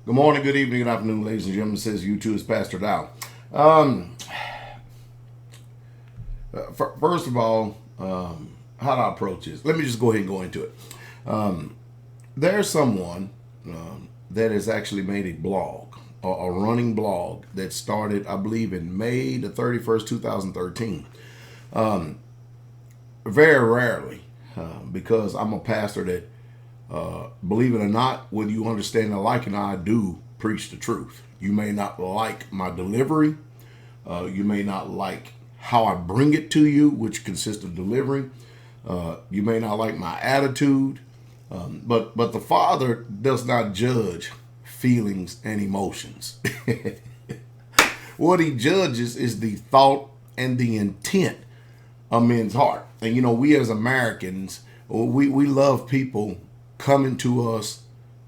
Good morning, good evening, good afternoon, ladies and gentlemen. Says you too, is Pastor Dow. Um, First of all, how do I approach this? Let me just go ahead and go into it. There's someone that has actually made a blog, a running blog that started, I believe, in May the 31st, 2013. Very rarely, because I'm a pastor that, believe it or not, whether you understand or like it, I do preach the truth. You may not like my delivery. You may not like how I bring it to you, which consists of delivery. You may not like my attitude. But the Father does not judge feelings and emotions. What he judges is the thought and the intent of men's heart. And we as Americans, we love people coming to us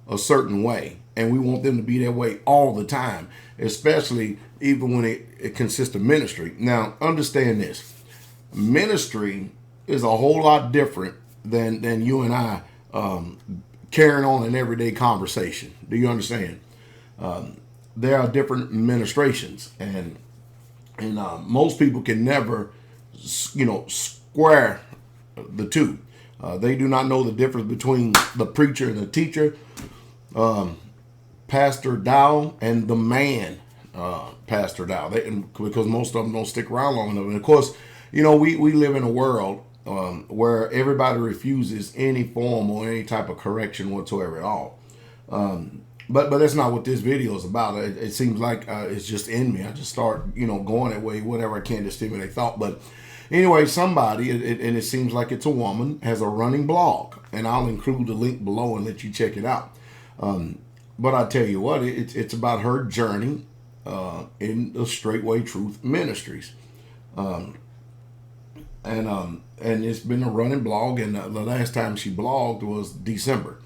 a certain way, and we want them to be that way all the time, especially even when it consists of ministry. Now, understand this: ministry is a whole lot different than you and I carrying on an everyday conversation. Do you understand? There are different ministrations, and most people can never, square the two. They do not know the difference between the preacher and the teacher, Pastor Dow, and the man, Pastor Dow. Because most of them don't stick around long enough. And of course, we live in a world where everybody refuses any form or any type of correction whatsoever at all. But that's not what this video is about. It seems like it's just in me. I just start, going that way, whatever I can to stimulate thought. But anyway, somebody, and it seems like it's a woman, has a running blog. And I'll include the link below and let you check it out. But I tell you what, it's about her journey in the Straightway Truth Ministries. And it's been a running blog, and the last time she blogged was December.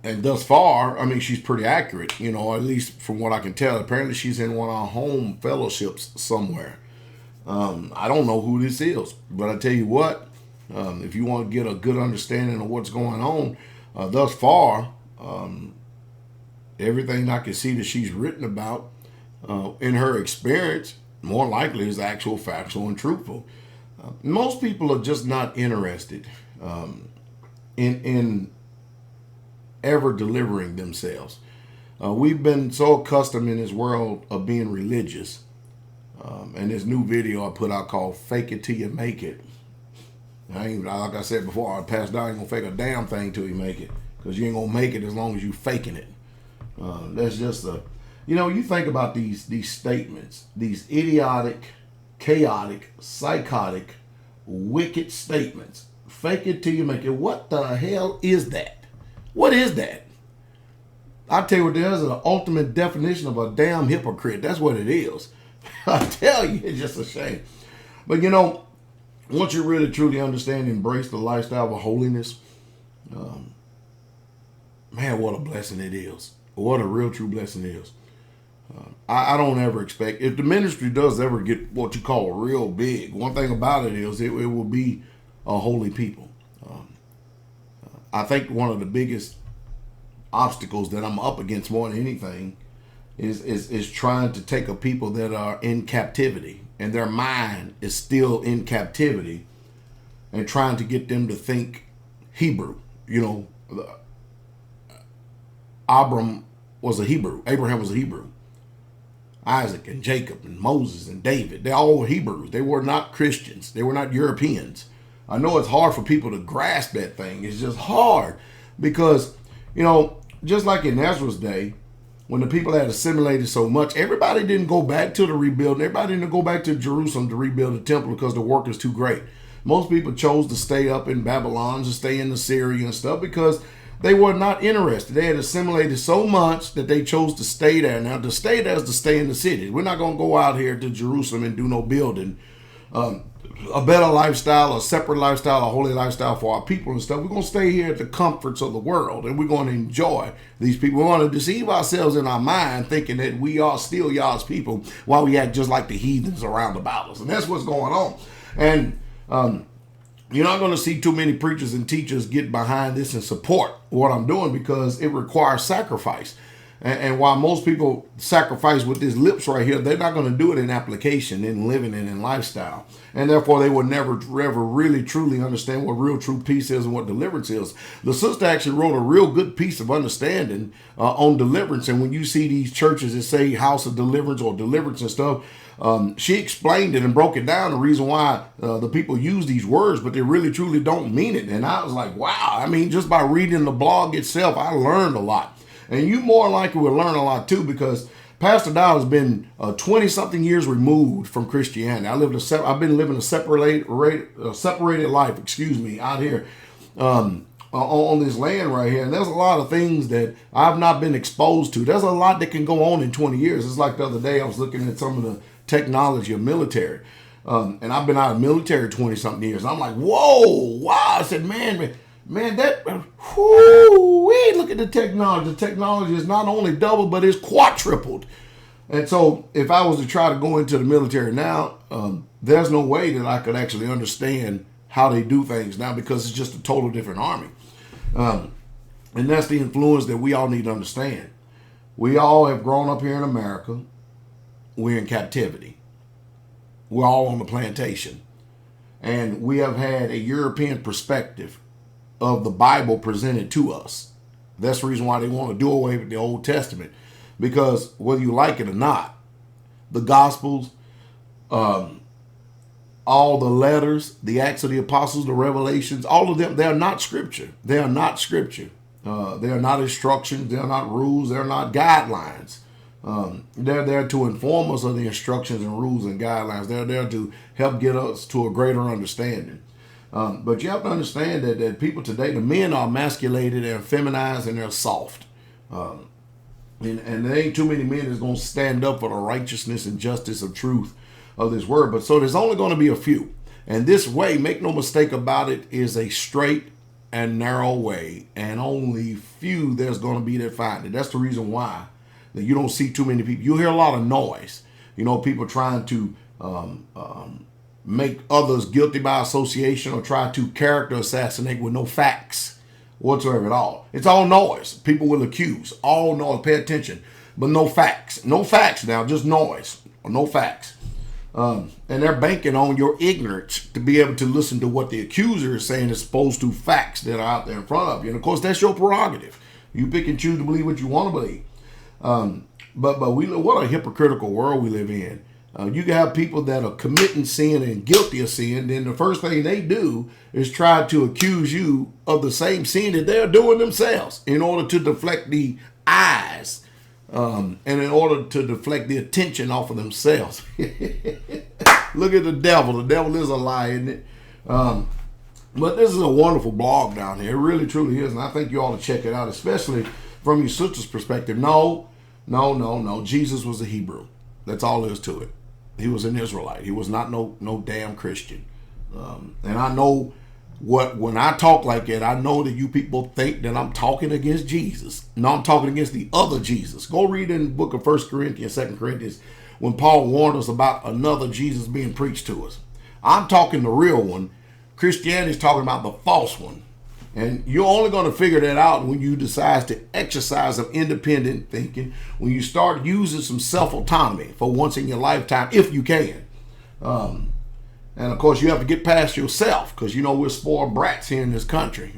And thus far, she's pretty accurate, at least from what I can tell. Apparently she's in one of our home fellowships somewhere. I don't know who this is, but I tell you what, if you want to get a good understanding of what's going on, thus far, everything I can see that she's written about in her experience, more likely is actual, factual, and truthful. Most people are just not interested in ever delivering themselves. We've been so accustomed in this world of being religious. And this new video I put out called "Fake It Till You Make It." Like I said before, Pastor Dow ain't gonna fake a damn thing till you make it, because you ain't gonna make it as long as you faking it. That's just you think about these statements, these idiotic, chaotic, psychotic, wicked statements. Fake it till you make it. What the hell is that? What is that? I tell you what, there's an ultimate definition of a damn hypocrite. That's what it is. I tell you, it's just a shame. But once you really truly understand and embrace the lifestyle of holiness, man, what a blessing it is. What a real true blessing it is. I don't ever expect, if the ministry does ever get what you call real big, one thing about it is it will be a holy people. I think one of the biggest obstacles that I'm up against more than anything is trying to take a people that are in captivity and their mind is still in captivity, and trying to get them to think Hebrew. Abraham was a Hebrew. Abraham was a Hebrew. Isaac and Jacob and Moses and David, they all were Hebrews. They were not Christians. They were not Europeans. I know it's hard for people to grasp that thing. It's just hard because, just like in Ezra's day, when the people had assimilated so much, everybody didn't go back to the rebuilding. Everybody didn't go back to Jerusalem to rebuild the temple because the work is too great. Most people chose to stay up in Babylon, to stay in Assyria and stuff, because they were not interested. They had assimilated so much that they chose to stay there. Now, to stay there is to stay in the city. We're not going to go out here to Jerusalem and do no building. A better lifestyle, a separate lifestyle, a holy lifestyle for our people and stuff. We're going to stay here at the comforts of the world, and we're going to enjoy these people. We're going to deceive ourselves in our mind thinking that we are still Yah's people while we act just like the heathens around about us. And that's what's going on. And You're not going to see too many preachers and teachers get behind this and support what I'm doing because it requires sacrifice. And while most people sacrifice with these lips right here, they're not going to do it in application, in living, and in lifestyle. And therefore, they will never, ever really, truly understand what real, true peace is and what deliverance is. The sister actually wrote a real good piece of understanding on deliverance. And when you see these churches that say house of deliverance or deliverance and stuff, she explained it and broke it down, the reason why the people use these words, but they really, truly don't mean it. And I was like, wow. I mean, just by reading the blog itself, I learned a lot. And you more likely will learn a lot too, because Pastor Dow has been 20-something years removed from Christianity. I've been living a separated life, out here on this land right here. And there's a lot of things that I've not been exposed to. There's a lot that can go on in 20 years. It's like the other day I was looking at some of the technology of military. And I've been out of military 20-something years. And I'm like, whoa, wow. I said, man, look at the technology. The technology is not only doubled, but it's quadrupled. And so if I was to try to go into the military now, there's no way that I could actually understand how they do things now, because it's just a total different army. And that's the influence that we all need to understand. We all have grown up here in America. We're in captivity. We're all on the plantation. And we have had a European perspective of the Bible presented to us. That's the reason why they want to do away with the Old Testament, because whether you like it or not, the Gospels, all the letters, the Acts of the Apostles, the Revelations, all of them, they are not Scripture. They are not Scripture. They are not instructions. They are not rules. They are not guidelines. They're there to inform us of the instructions and rules and guidelines. They're there to help get us to a greater understanding. But you have to understand that people today, the men are emasculated, they're feminized, and they're soft. And there ain't too many men that's going to stand up for the righteousness and justice of truth of this word. But so there's only going to be a few. And this way, make no mistake about it, is a straight and narrow way. And only few there's going to be that find it. That's the reason why that you don't see too many people. You hear a lot of noise. People trying to make others guilty by association or try to character assassinate with no facts whatsoever at all. It's all noise. People will accuse. All noise. Pay attention. But no facts. No facts now. Just noise. Or no facts. And they're banking on your ignorance to be able to listen to what the accuser is saying as opposed to facts that are out there in front of you. And of course, that's your prerogative. You pick and choose to believe what you want to believe. But what a hypocritical world we live in. You can have people that are committing sin and guilty of sin. Then the first thing they do is try to accuse you of the same sin that they're doing themselves in order to deflect the eyes and in order to deflect the attention off of themselves. Look at the devil. The devil is a lie, isn't it? But this is a wonderful blog down here. It really, truly is. And I think you ought to check it out, especially from your sister's perspective. No. Jesus was a Hebrew. That's all there is to it. He was an Israelite. He was not no damn Christian. And I know when I talk like that, I know that you people think that I'm talking against Jesus. No, I'm talking against the other Jesus. Go read in the book of 1 Corinthians, 2 Corinthians, when Paul warned us about another Jesus being preached to us. I'm talking the real one. Christianity is talking about the false one. And you're only going to figure that out when you decide to exercise some independent thinking, when you start using some self-autonomy for once in your lifetime, if you can. And of course, you have to get past yourself, because we're spoiled brats here in this country.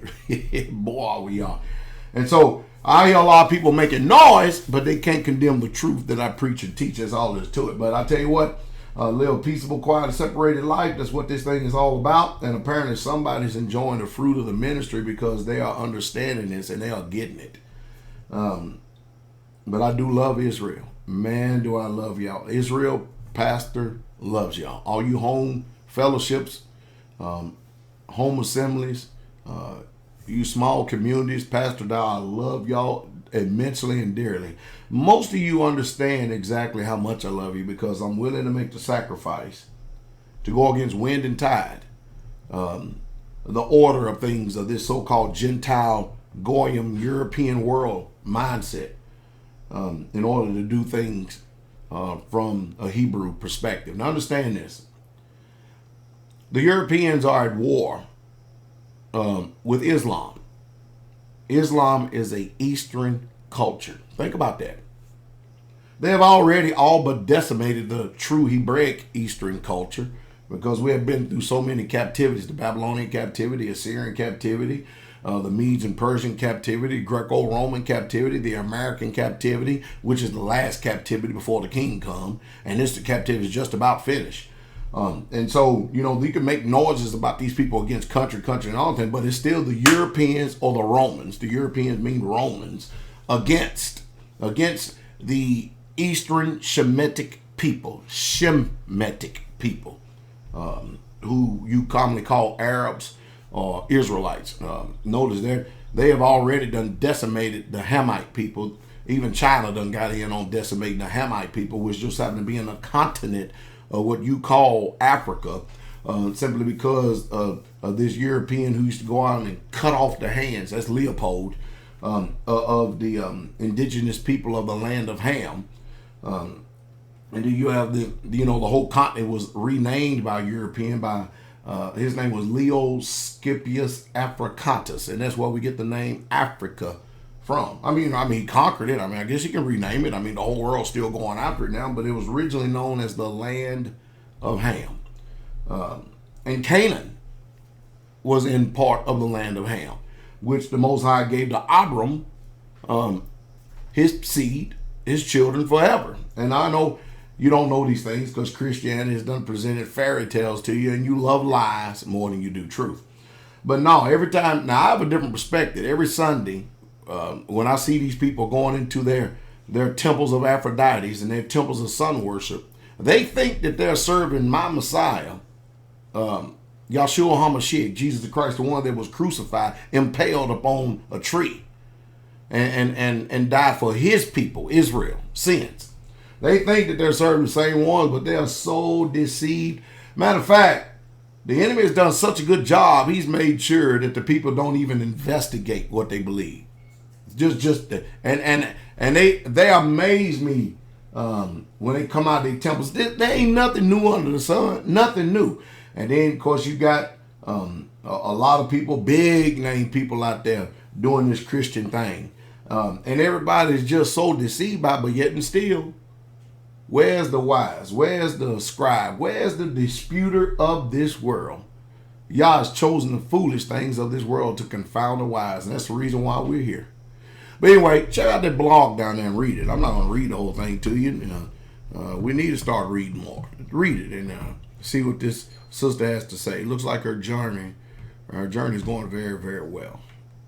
Boy, we are. And so I hear a lot of people making noise, but they can't condemn the truth that I preach and teach. That's all there is to it. But I tell you what, live a peaceable, quiet, separated life. That's what this thing is all about. And apparently somebody's enjoying the fruit of the ministry because they are understanding this and they are getting it. But I do love Israel. Man, do I love y'all. Israel pastor loves y'all. All you home fellowships, home assemblies, you small communities, Pastor Dow, I love y'all immensely and dearly. Most of you understand exactly how much I love you, because I'm willing to make the sacrifice to go against wind and tide, the order of things of this so-called Gentile, Goyim, European world mindset, in order to do things from a Hebrew perspective. Now understand this. The Europeans are at war with Islam. Islam is a Eastern culture. Think about that. They have already all but decimated the true Hebraic Eastern culture because we have been through so many captivities: the Babylonian captivity, Assyrian captivity, the Medes and Persian captivity, Greco-Roman captivity, the American captivity, which is the last captivity before the king come, and this captivity is just about finished. And so, you can make noises about these people against country and all that, but it's still the Europeans or the Romans. The Europeans mean Romans against the Eastern Shemitic people, who you commonly call Arabs or Israelites. Notice they have already done decimated the Hamite people. Even China done got in on decimating the Hamite people, which just happen to be in a continent of what you call Africa, simply because of this European who used to go out and cut off the hands. That's Leopold, of the indigenous people of the land of Ham. And then you have the whole continent was renamed by European by his name was Leo Scipius Africanus, and that's where we get the name Africa from. I mean, he conquered it. I guess you can rename it. The whole world's still going after it now, but it was originally known as the land of Ham. And Canaan was in part of the land of Ham, which the Most High gave to Abram, his seed, his children forever. And I know you don't know these things because Christianity has done presented fairy tales to you, and you love lies more than you do truth. But no, every time, now I have a different perspective. Every Sunday, when I see these people going into their temples of Aphrodite and their temples of sun worship, they think that they're serving my Messiah, Yahshua HaMashiach, Jesus the Christ, the one that was crucified, impaled upon a tree, and died for his people, Israel, sins. They think that they're serving the same ones, but they are so deceived. Matter of fact, the enemy has done such a good job. He's made sure that the people don't even investigate what they believe. And they amaze me when they come out of their temples. There ain't nothing new under the sun, nothing new. And then, of course, you got a lot of people, big name people out there doing this Christian thing. And everybody's just so deceived by it, but yet and still, where's the wise? Where's the scribe? Where's the disputer of this world? Yah has chosen the foolish things of this world to confound the wise, and that's the reason why we're here. But anyway, check out that blog down there and read it. I'm not going to read the whole thing to you. We need to start reading more. Read it and see what this sister has to say. It looks like her journey is going very, very well.